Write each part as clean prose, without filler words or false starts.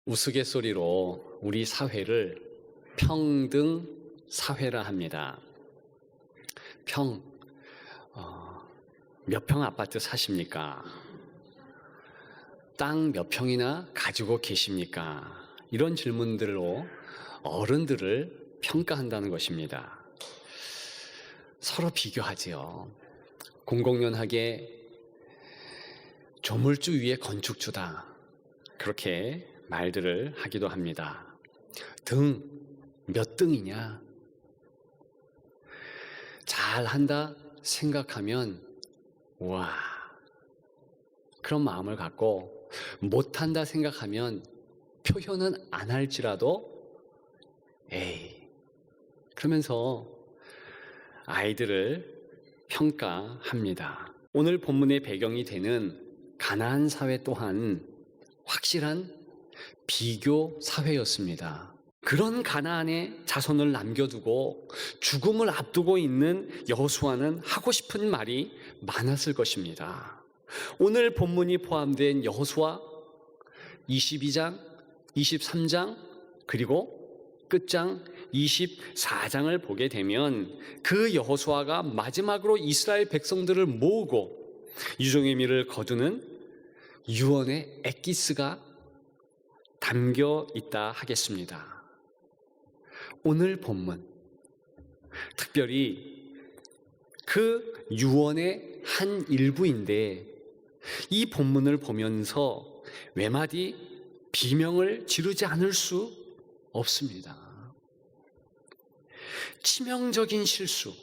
우스갯소리로 우리 사회를 평등 사회라 합니다. 몇 평 아파트 사십니까? 땅 몇 평이나 가지고 계십니까? 이런 질문들로 어른들을 평가한다는 것입니다. 서로 비교하지요. 공공연하게 조물주 위에 건축주다, 그렇게 말들을 하기도 합니다. 몇 등이냐? 잘한다 생각하면 와, 그런 마음을 갖고 못한다 생각하면 표현은 안 할지라도 에이, 그러면서 아이들을 평가합니다. 오늘 본문의 배경이 되는 가나안 사회 또한 확실한 비교 사회였습니다. 그런 가나안의 자손을 남겨두고 죽음을 앞두고 있는 여호수아는 하고 싶은 말이 많았을 것입니다. 오늘 본문이 포함된 여호수아 22장, 23장, 그리고 끝장 24장을 보게 되면 그 여호수아가 마지막으로 이스라엘 백성들을 모으고 유종의 미를 거두는 유언의 엑기스가 담겨 있다 하겠습니다. 오늘 본문, 특별히 그 유언의 한 일부인데 이 본문을 보면서 외마디 비명을 지르지 않을 수 없습니다. 치명적인 실수,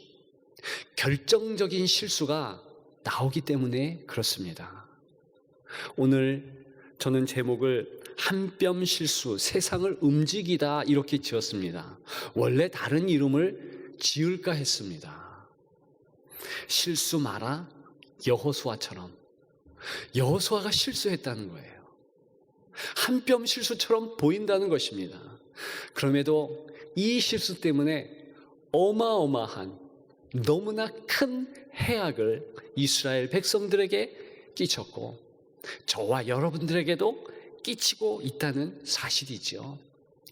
결정적인 실수가 나오기 때문에 그렇습니다. 오늘 저는 제목을 한 뼘 실수, 세상을 움직이다 이렇게 지었습니다. 원래 다른 이름을 지을까 했습니다. 실수 마라 여호수아처럼. 여호수아가 실수했다는 거예요. 한 뼘 실수처럼 보인다는 것입니다. 그럼에도 이 실수 때문에 어마어마한, 너무나 큰 해악을 이스라엘 백성들에게 끼쳤고 저와 여러분들에게도 끼치고 있다는 사실이죠.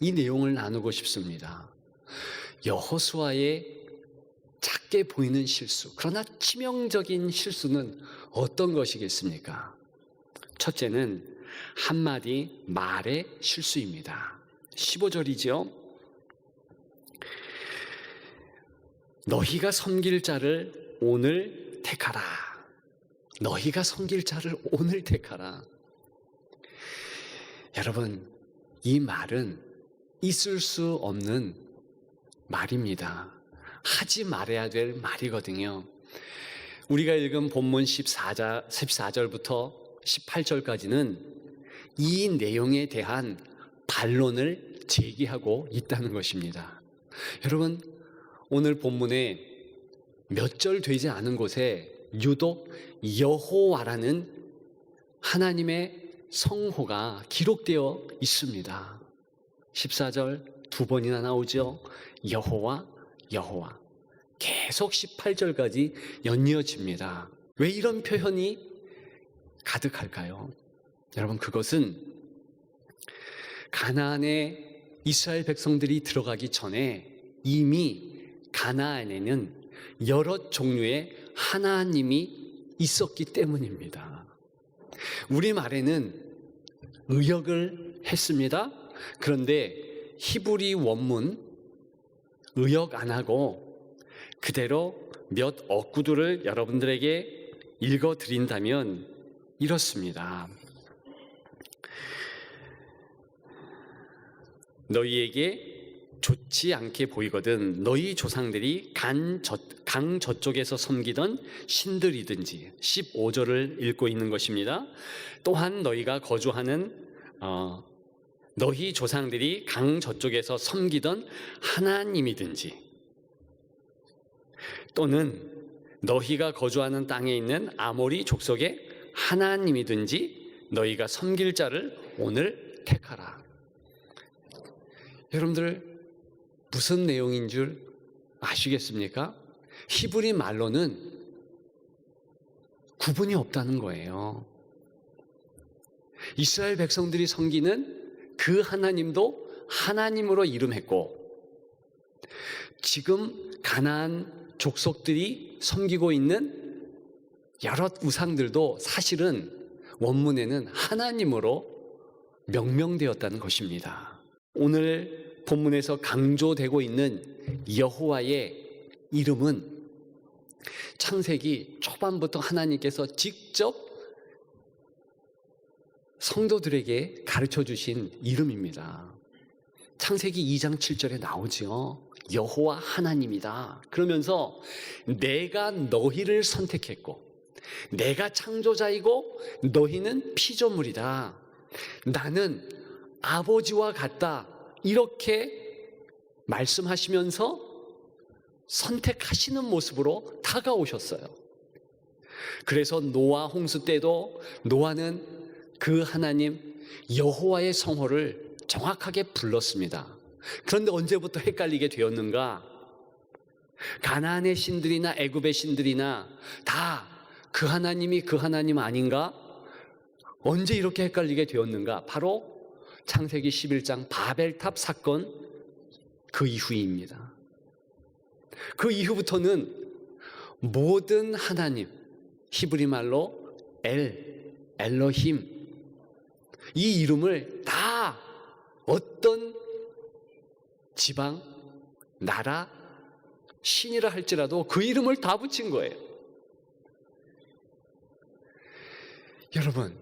이 내용을 나누고 싶습니다. 여호수아의 작게 보이는 실수, 그러나 치명적인 실수는 어떤 것이겠습니까? 첫째는 한마디 말의 실수입니다. 15절이죠. 너희가 섬길 자를 오늘 택하라. 너희가 섬길 자를 오늘 택하라. 여러분, 이 말은 있을 수 없는 말입니다. 하지 말아야 될 말이거든요. 우리가 읽은 본문 14절부터 18절까지는 이 내용에 대한 반론을 제기하고 있다는 것입니다. 여러분, 오늘 본문에 몇 절 되지 않은 곳에 유독 여호와라는 하나님의 성호가 기록되어 있습니다. 14절 두 번이나 나오죠. 여호와, 여호와. 계속 18절까지 연이어집니다. 왜 이런 표현이 가득할까요? 여러분, 그것은 가나안에 이스라엘 백성들이 들어가기 전에 이미 가나안에는 여러 종류의 하나님이 있었기 때문입니다. 우리말에는 의역을 했습니다. 그런데 히브리 원문 의역 안 하고 그대로 몇 어구들을 여러분들에게 읽어드린다면 이렇습니다. 너희에게 좋지 않게 보이거든 너희 조상들이 강 저쪽에서 섬기던 신들이든지. 15절을 읽고 있는 것입니다. 또한 너희가 거주하는 너희 조상들이 강 저쪽에서 섬기던 하나님이든지, 또는 너희가 거주하는 땅에 있는 아모리 족속의 하나님이든지 너희가 섬길 자를 오늘 택하라. 여러분들 무슨 내용인 줄 아시겠습니까? 히브리 말로는 구분이 없다는 거예요. 이스라엘 백성들이 섬기는 그 하나님도 하나님으로 이름했고, 지금 가나안 족속들이 섬기고 있는 여러 우상들도 사실은 원문에는 하나님으로 명명되었다는 것입니다. 오늘 본문에서 강조되고 있는 여호와의 이름은 창세기 초반부터 하나님께서 직접 성도들에게 가르쳐 주신 이름입니다. 창세기 2장 7절에 나오죠. 여호와 하나님이다. 그러면서 내가 너희를 선택했고 내가 창조자이고 너희는 피조물이다. 나는 아버지와 같다. 이렇게 말씀하시면서 선택하시는 모습으로 다가오셨어요. 그래서 노아 홍수 때도 노아는 그 하나님 여호와의 성호를 정확하게 불렀습니다. 그런데 언제부터 헷갈리게 되었는가? 가나안의 신들이나 애굽의 신들이나 다 그 하나님이 그 하나님 아닌가? 언제 이렇게 헷갈리게 되었는가? 바로 창세기 11장 바벨탑 사건 그 이후입니다. 그 이후부터는 모든 하나님, 히브리 말로 엘로힘, 이 이름을 다 어떤 지방, 나라, 신이라 할지라도 그 이름을 다 붙인 거예요. 여러분,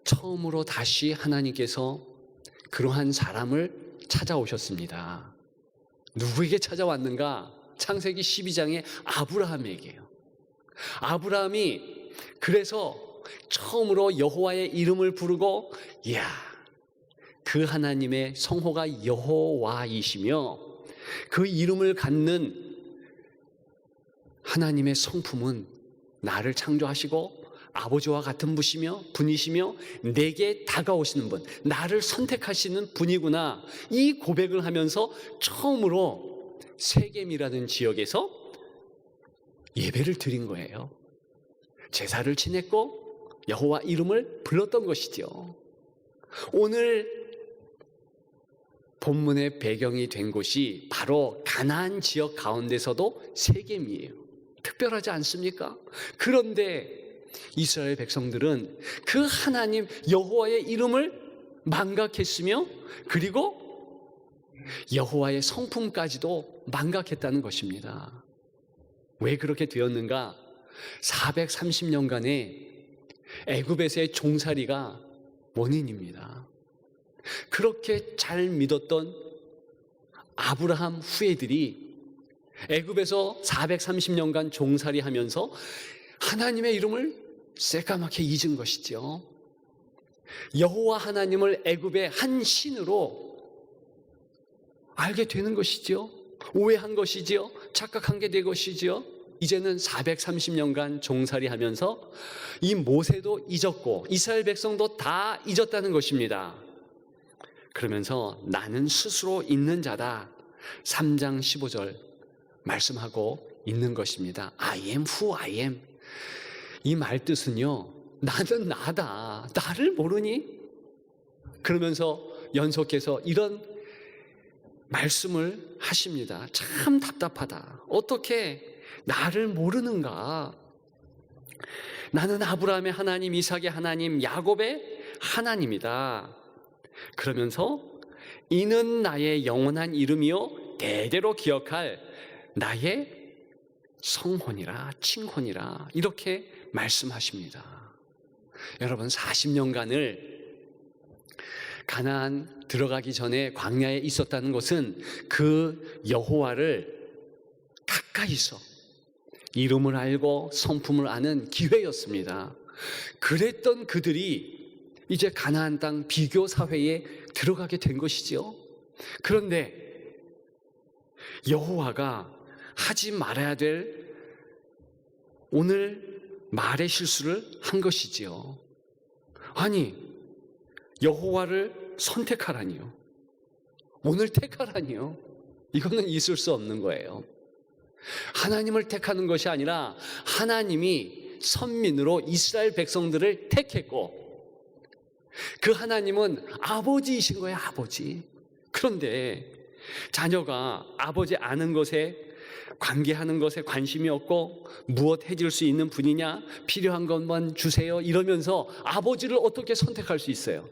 처음으로 다시 하나님께서 그러한 사람을 찾아오셨습니다. 누구에게 찾아왔는가? 창세기 12장의 아브라함에게요. 아브라함이 그래서 처음으로 여호와의 이름을 부르고, 이야, 그 하나님의 성호가 여호와이시며 그 이름을 갖는 하나님의 성품은 나를 창조하시고 아버지와 같은 분이시며 내게 다가오시는 분, 나를 선택하시는 분이구나. 이 고백을 하면서 처음으로 세겜이라는 지역에서 예배를 드린 거예요. 제사를 지냈고 여호와 이름을 불렀던 것이죠. 오늘 본문의 배경이 된 곳이 바로 가나안 지역 가운데서도 세겜이에요. 특별하지 않습니까? 그런데 이스라엘 백성들은 그 하나님 여호와의 이름을 망각했으며 그리고 여호와의 성품까지도 망각했다는 것입니다. 왜 그렇게 되었는가? 430년간의 애굽에서의 종살이가 원인입니다. 그렇게 잘 믿었던 아브라함 후예들이 애굽에서 430년간 종살이하면서 하나님의 이름을 새까맣게 잊은 것이죠. 여호와 하나님을 애굽의 한 신으로 알게 되는 것이죠. 오해한 것이지요. 착각한 게 된 것이지요. 이제는 430년간 종살이하면서 이 모세도 잊었고 이스라엘 백성도 다 잊었다는 것입니다. 그러면서 나는 스스로 있는 자다. 3장 15절 말씀하고 있는 것입니다. I am who I am. 이 말 뜻은요, 나는 나다. 나를 모르니? 그러면서 연속해서 이런 말씀을 하십니다. 참 답답하다. 어떻게 나를 모르는가? 나는 아브라함의 하나님, 이삭의 하나님, 야곱의 하나님이다. 그러면서 이는 나의 영원한 이름이요 대대로 기억할 나의 성혼이라 칭혼이라 이렇게 말씀하십니다. 여러분, 40년간을 가나안 들어가기 전에 광야에 있었다는 것은 그 여호와를 가까이서 이름을 알고 성품을 아는 기회였습니다. 그랬던 그들이 이제 가나안 땅 비교 사회에 들어가게 된 것이죠. 그런데 여호와가 하지 말아야 될 오늘 말의 실수를 한 것이지요. 아니, 여호와를 선택하라니요. 오늘 택하라니요. 이거는 있을 수 없는 거예요. 하나님을 택하는 것이 아니라 하나님이 선민으로 이스라엘 백성들을 택했고 그 하나님은 아버지이신 거예요, 아버지. 그런데 자녀가 아버지 아는 것에, 관계하는 것에 관심이 없고 무엇 해줄 수 있는 분이냐, 필요한 것만 주세요 이러면서 아버지를 어떻게 선택할 수 있어요?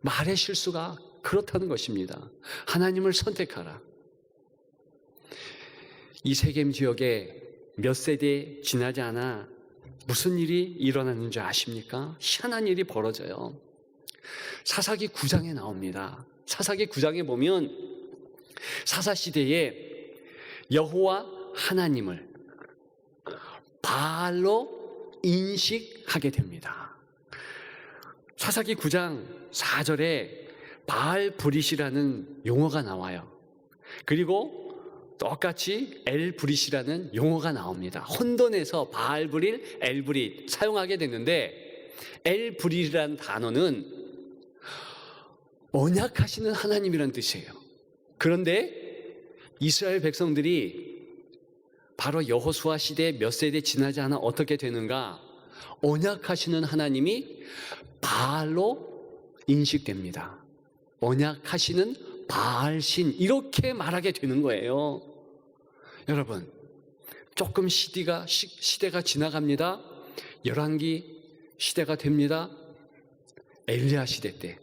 말의 실수가 그렇다는 것입니다. 하나님을 선택하라. 이 세겜 지역에 몇 세대 지나지 않아 무슨 일이 일어났는 줄 아십니까? 희한한 일이 벌어져요. 사사기 9장에 나옵니다. 사사기 9장에 보면 사사시대에 여호와 하나님을 바알로 인식하게 됩니다. 사사기 9장 4절에 바알브릿이라는 용어가 나와요. 그리고 똑같이 엘브릿이라는 용어가 나옵니다. 혼돈에서 바알브릿, 엘브릿 사용하게 됐는데, 엘브릿이라는 단어는 언약하시는 하나님이라는 뜻이에요. 그런데 이스라엘 백성들이 바로 여호수아 시대 몇 세대 지나지 않아 어떻게 되는가? 언약하시는 하나님이 바알로 인식됩니다. 언약하시는 바알신, 이렇게 말하게 되는 거예요. 여러분, 조금 시대가 지나갑니다. 열왕기 시대가 됩니다. 엘리야 시대 때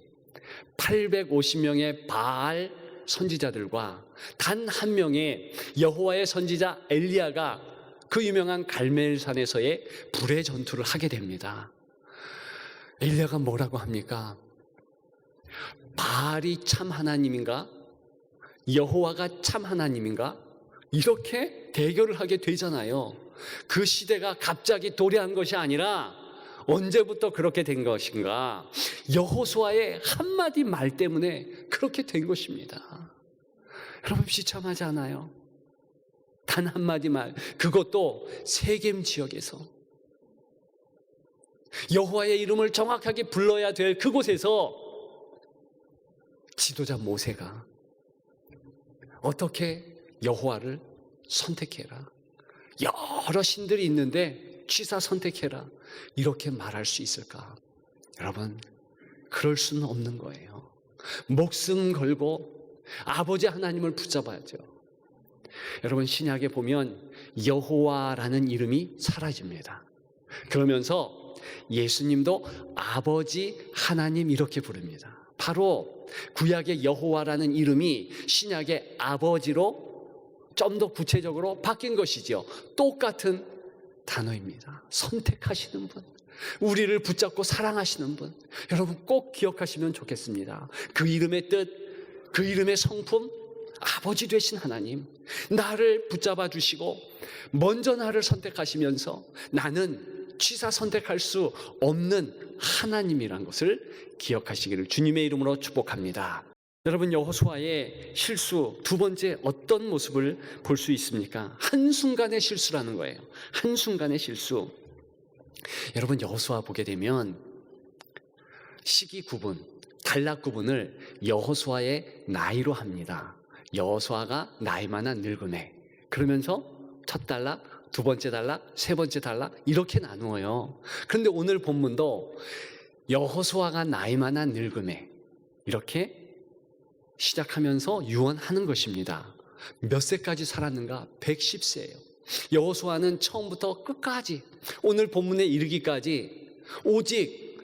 850명의 바알 선지자들과 단 한 명의 여호와의 선지자 엘리야가 그 유명한 갈멜산에서의 불의 전투를 하게 됩니다. 엘리야가 뭐라고 합니까? 바알이 참 하나님인가? 여호와가 참 하나님인가? 이렇게 대결을 하게 되잖아요. 그 시대가 갑자기 도래한 것이 아니라 언제부터 그렇게 된 것인가? 여호수아의 한마디 말 때문에 그렇게 된 것입니다. 여러분, 비참하지 않아요? 단 한마디 말, 그것도 세겜 지역에서 여호와의 이름을 정확하게 불러야 될 그곳에서 지도자 모세가 어떻게 여호와를 선택해라, 여러 신들이 있는데 취사 선택해라, 이렇게 말할 수 있을까? 여러분, 그럴 수는 없는 거예요. 목숨 걸고 아버지 하나님을 붙잡아야죠. 여러분, 신약에 보면 여호와라는 이름이 사라집니다. 그러면서 예수님도 아버지 하나님 이렇게 부릅니다. 바로 구약의 여호와라는 이름이 신약의 아버지로 좀 더 구체적으로 바뀐 것이죠. 똑같은 단어입니다. 선택하시는 분, 우리를 붙잡고 사랑하시는 분, 여러분 꼭 기억하시면 좋겠습니다. 그 이름의 뜻, 그 이름의 성품, 아버지 되신 하나님, 나를 붙잡아 주시고 먼저 나를 선택하시면서 나는 취사 선택할 수 없는 하나님이란 것을 기억하시기를 주님의 이름으로 축복합니다. 여러분, 여호수아의 실수 두 번째, 어떤 모습을 볼 수 있습니까? 한순간의 실수라는 거예요. 한순간의 실수. 여러분, 여호수아 보게 되면 시기 구분, 단락 구분을 여호수아의 나이로 합니다. 여호수아가 나이 많은 늙음에, 그러면서 첫 단락, 두 번째 단락, 세 번째 단락 이렇게 나누어요. 그런데 오늘 본문도 여호수아가 나이 많은 늙음에 이렇게 시작하면서 유언하는 것입니다. 몇 세까지 살았는가? 110세예요. 여호수아는 처음부터 끝까지 오늘 본문에 이르기까지 오직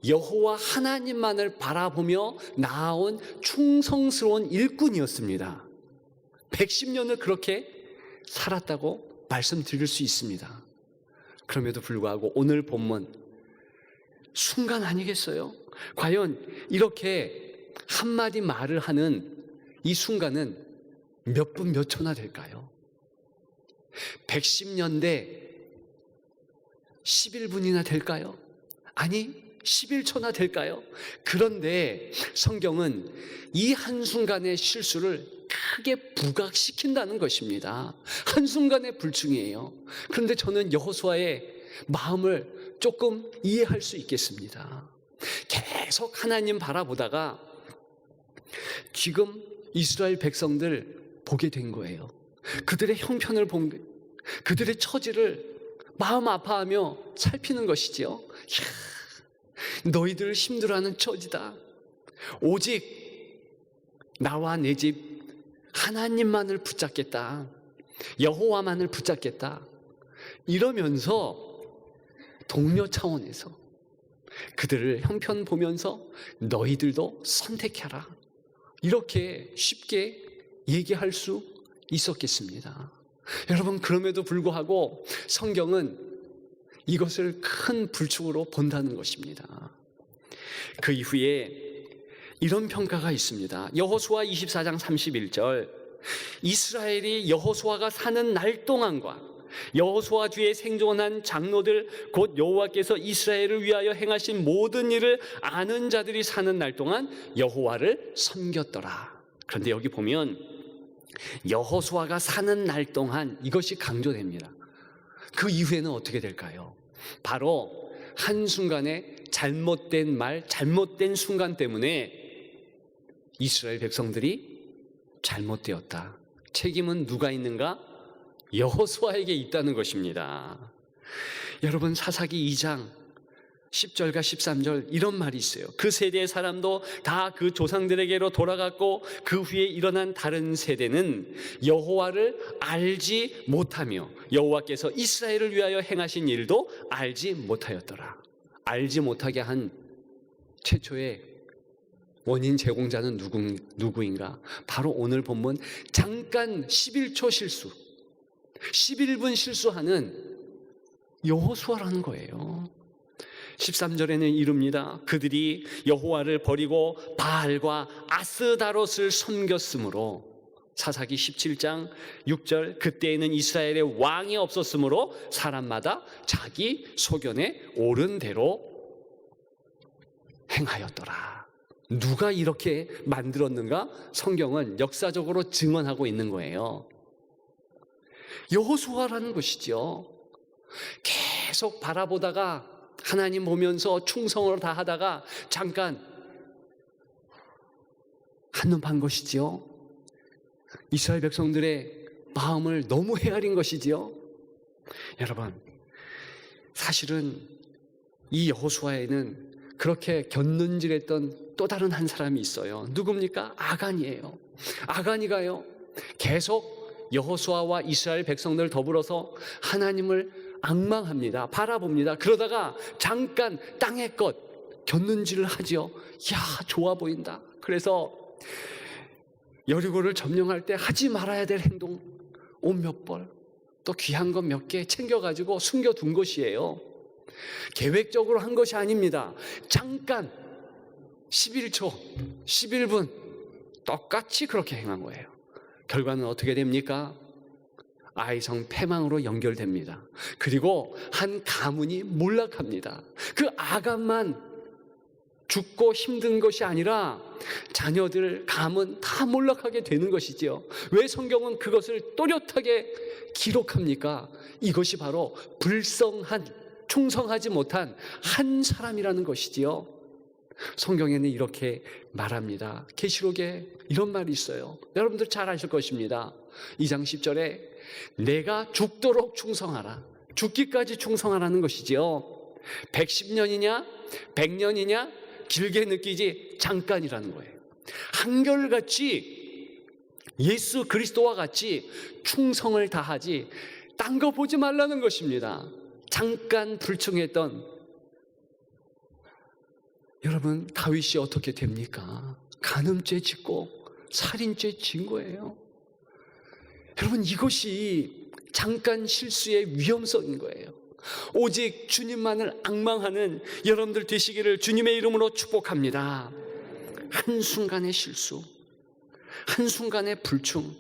여호와 하나님만을 바라보며 나아온 충성스러운 일꾼이었습니다. 110년을 그렇게 살았다고 말씀드릴 수 있습니다. 그럼에도 불구하고 오늘 본문 순간 아니겠어요? 과연 이렇게 한마디 말을 하는 이 순간은 몇 분 몇 초나 될까요? 110년대 11분이나 될까요? 아니 11초나 될까요? 그런데 성경은 이 한순간의 실수를 크게 부각시킨다는 것입니다. 한순간의 불충이에요. 그런데 저는 여호수아의 마음을 조금 이해할 수 있겠습니다. 계속 하나님 바라보다가 지금 이스라엘 백성들 보게 된 거예요. 그들의 형편을 본, 그들의 처지를 마음 아파하며 살피는 것이지요. 너희들 힘들어하는 처지다. 오직 나와 내 집 하나님만을 붙잡겠다. 여호와만을 붙잡겠다. 이러면서 동료 차원에서 그들을 형편 보면서 너희들도 선택해라. 이렇게 쉽게 얘기할 수 있었겠습니다. 여러분, 그럼에도 불구하고 성경은 이것을 큰 불충으로 본다는 것입니다. 그 이후에 이런 평가가 있습니다. 여호수아 24장 31절, 이스라엘이 여호수아가 사는 날 동안과 여호수아 뒤에 생존한 장로들 곧 여호와께서 이스라엘을 위하여 행하신 모든 일을 아는 자들이 사는 날 동안 여호와를 섬겼더라. 그런데 여기 보면 여호수아가 사는 날 동안 이것이 강조됩니다. 그 이후에는 어떻게 될까요? 바로 한순간에 잘못된 말, 잘못된 순간 때문에 이스라엘 백성들이 잘못되었다. 책임은 누가 있는가? 여호수아에게 있다는 것입니다. 여러분, 사사기 2장 10절과 13절 이런 말이 있어요. 그 세대의 사람도 다 그 조상들에게로 돌아갔고 그 후에 일어난 다른 세대는 여호와를 알지 못하며 여호와께서 이스라엘을 위하여 행하신 일도 알지 못하였더라. 알지 못하게 한 최초의 원인 제공자는 누구인가? 바로 오늘 본문 잠깐 11초 실수, 11분 실수하는 여호수아라는 거예요. 13절에는 이릅니다. 그들이 여호와를 버리고 바알과 아스다롯을 섬겼으므로, 사사기 17장 6절, 그때에는 이스라엘에 왕이 없었으므로 사람마다 자기 소견에 옳은 대로 행하였더라. 누가 이렇게 만들었는가? 성경은 역사적으로 증언하고 있는 거예요. 여호수아라는 것이죠. 계속 바라보다가 하나님 보면서 충성을 다하다가 잠깐 한눈 판 것이지요. 이스라엘 백성들의 마음을 너무 헤아린 것이지요. 여러분, 사실은 이 여호수아에는 그렇게 곁눈질했던 또 다른 한 사람이 있어요. 누굽니까? 아간이에요. 아간이가요, 계속 여호수아와 이스라엘 백성들 더불어서 하나님을 앙망합니다. 바라봅니다. 그러다가 잠깐 땅의 것 곁눈질을 하죠. 야, 좋아 보인다. 그래서 여리고를 점령할 때 하지 말아야 될 행동 옷 몇 벌, 또 귀한 것 몇 개 챙겨가지고 숨겨둔 것이에요. 계획적으로 한 것이 아닙니다. 잠깐 11초, 11분 똑같이 그렇게 행한 거예요. 결과는 어떻게 됩니까? 아이성 패망으로 연결됩니다. 그리고 한 가문이 몰락합니다. 그 아간만 죽고 힘든 것이 아니라 자녀들, 가문 다 몰락하게 되는 것이지요. 왜 성경은 그것을 또렷하게 기록합니까? 이것이 바로 불성한, 충성하지 못한 한 사람이라는 것이지요. 성경에는 이렇게 말합니다. 계시록에 이런 말이 있어요. 여러분들 잘 아실 것입니다. 2장 10절에 내가 죽도록 충성하라. 죽기까지 충성하라는 것이지요. 110년이냐 100년이냐 길게 느끼지 잠깐이라는 거예요. 한결같이 예수 그리스도와 같이 충성을 다하지 딴 거 보지 말라는 것입니다. 잠깐 불충했던 여러분, 다윗이 어떻게 됩니까? 간음죄 짓고 살인죄 진 거예요. 여러분, 이것이 잠깐 실수의 위험성인 거예요. 오직 주님만을 앙망하는 여러분들 되시기를 주님의 이름으로 축복합니다. 한순간의 실수, 한순간의 불충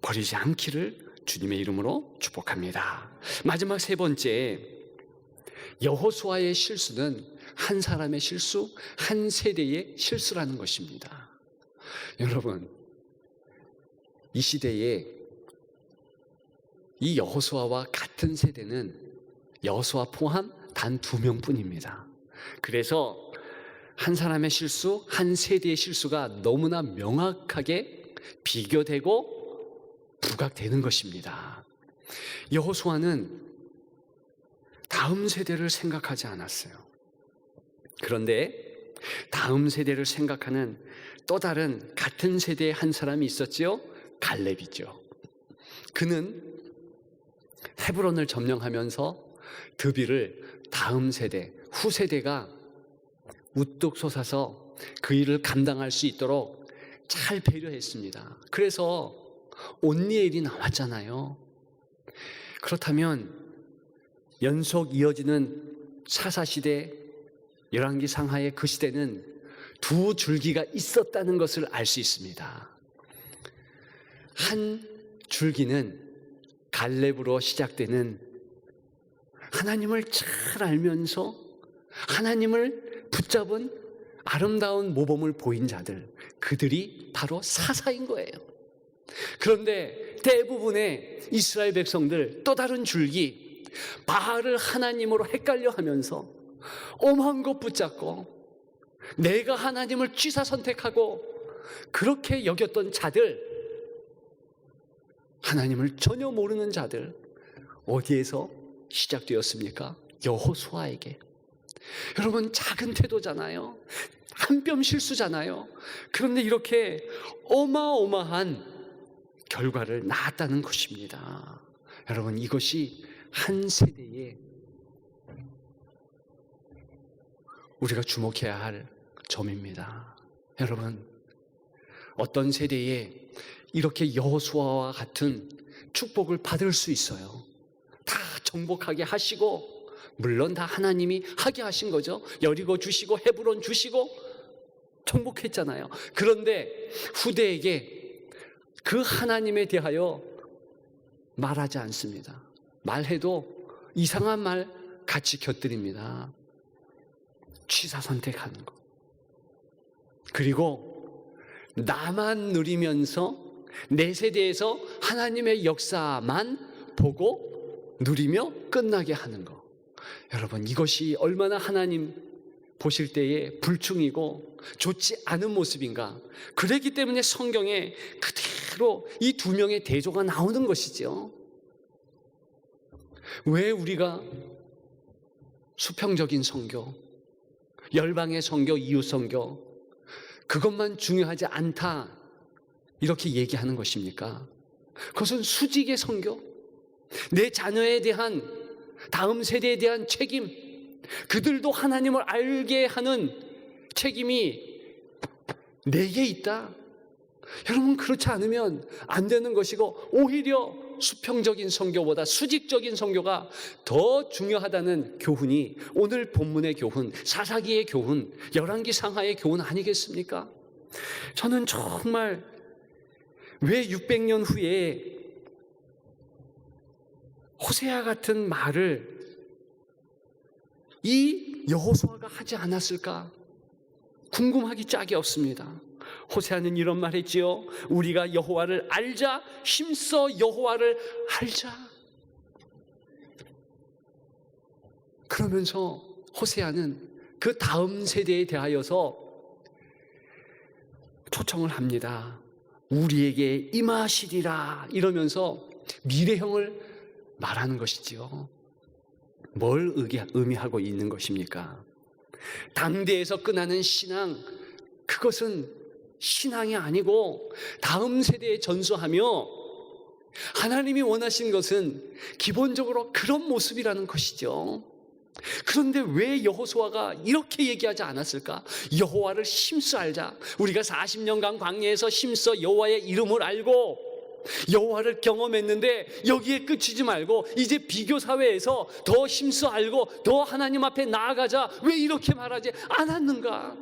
버리지 않기를 주님의 이름으로 축복합니다. 마지막 세 번째, 여호수아의 실수는 한 사람의 실수, 한 세대의 실수라는 것입니다. 여러분, 이 시대에 이 여호수아와 같은 세대는 여호수아 포함 단 2명뿐입니다. 그래서 한 사람의 실수, 한 세대의 실수가 너무나 명확하게 비교되고 부각되는 것입니다. 여호수아는 다음 세대를 생각하지 않았어요. 그런데 다음 세대를 생각하는 또 다른 같은 세대의 한 사람이 있었지요. 갈렙이죠. 그는 헤브론을 점령하면서 드빌을 다음 세대, 후세대가 우뚝 솟아서 그 일을 감당할 수 있도록 잘 배려했습니다. 그래서 온니엘이 나왔잖아요. 그렇다면 연속 이어지는 사사시대, 열왕기 상하의 그 시대는 두 줄기가 있었다는 것을 알 수 있습니다. 한 줄기는 갈렙으로 시작되는 하나님을 잘 알면서 하나님을 붙잡은 아름다운 모범을 보인 자들, 그들이 바로 사사인 거예요. 그런데 대부분의 이스라엘 백성들, 또 다른 줄기, 바알을 하나님으로 헷갈려 하면서 오만 것 붙잡고 내가 하나님을 취사 선택하고 그렇게 여겼던 자들, 하나님을 전혀 모르는 자들, 어디에서 시작되었습니까? 여호수아에게. 여러분, 작은 태도잖아요. 한 뼘 실수잖아요. 그런데 이렇게 어마어마한 결과를 낳았다는 것입니다. 여러분, 이것이 한 세대에 우리가 주목해야 할 점입니다. 여러분, 어떤 세대에 이렇게 여호수아와 같은 축복을 받을 수 있어요. 다 정복하게 하시고, 물론 다 하나님이 하게 하신 거죠. 여리고 주시고 헤브론 주시고 정복했잖아요. 그런데 후대에게 그 하나님에 대하여 말하지 않습니다. 말해도 이상한 말 같이 곁들입니다. 취사 선택하는 거. 그리고 나만 누리면서 내 세대에서 하나님의 역사만 보고 누리며 끝나게 하는 거. 여러분, 이것이 얼마나 하나님 보실 때에 불충이고 좋지 않은 모습인가. 그렇기 때문에 성경에 그대로 이 두 명의 대조가 나오는 것이죠. 왜 우리가 수평적인 선교, 열방의 선교, 이웃 선교, 그것만 중요하지 않다 이렇게 얘기하는 것입니까? 그것은 수직의 선교, 내 자녀에 대한, 다음 세대에 대한 책임, 그들도 하나님을 알게 하는 책임이 내게 있다. 여러분, 그렇지 않으면 안 되는 것이고, 오히려 수평적인 선교보다 수직적인 선교가 더 중요하다는 교훈이 오늘 본문의 교훈, 사사기의 교훈, 열왕기 상하의 교훈 아니겠습니까? 저는 정말 왜 600년 후에 호세아 같은 말을 이 여호수아가 하지 않았을까 궁금하기 짝이 없습니다. 호세아는 이런 말 했지요. 우리가 여호와를 알자, 힘써 여호와를 알자. 그러면서 호세아는 그 다음 세대에 대하여서 초청을 합니다. 우리에게 임하시리라 이러면서 미래형을 말하는 것이지요. 뭘 의미하고 있는 것입니까? 당대에서 끝나는 신앙, 그것은 신앙이 아니고 다음 세대에 전수하며 하나님이 원하신 것은 기본적으로 그런 모습이라는 것이죠. 그런데 왜 여호수아가 이렇게 얘기하지 않았을까? 여호와를 힘써 알자. 우리가 40년간 광야에서 힘써 여호와의 이름을 알고 여호와를 경험했는데 여기에 끝이지 말고 이제 비교 사회에서 더 힘써 알고 더 하나님 앞에 나아가자. 왜 이렇게 말하지 않았는가?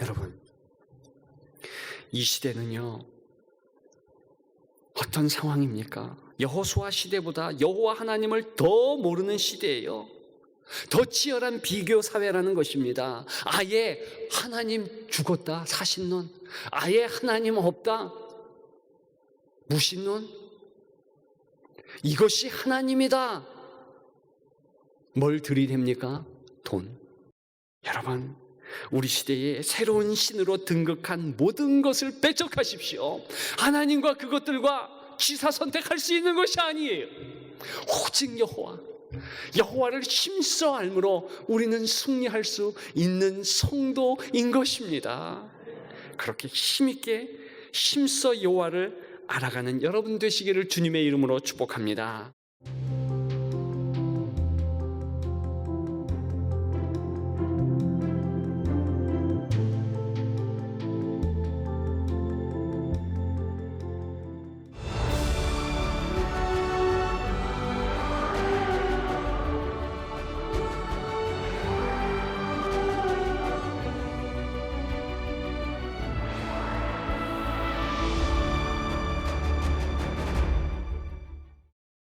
여러분, 이 시대는요, 어떤 상황입니까? 여호수아 시대보다 여호와 하나님을 더 모르는 시대예요. 더 치열한 비교 사회라는 것입니다. 아예 하나님 죽었다, 사신론. 아예 하나님 없다, 무신론. 이것이 하나님이다. 뭘 들이댑니까? 돈. 여러분, 우리 시대에 새로운 신으로 등극한 모든 것을 배척하십시오. 하나님과 그것들과 취사 선택할 수 있는 것이 아니에요. 오직 여호와, 여호와를 힘써 알므로 우리는 승리할 수 있는 성도인 것입니다. 그렇게 힘있게 힘써 여호와를 알아가는 여러분 되시기를 주님의 이름으로 축복합니다.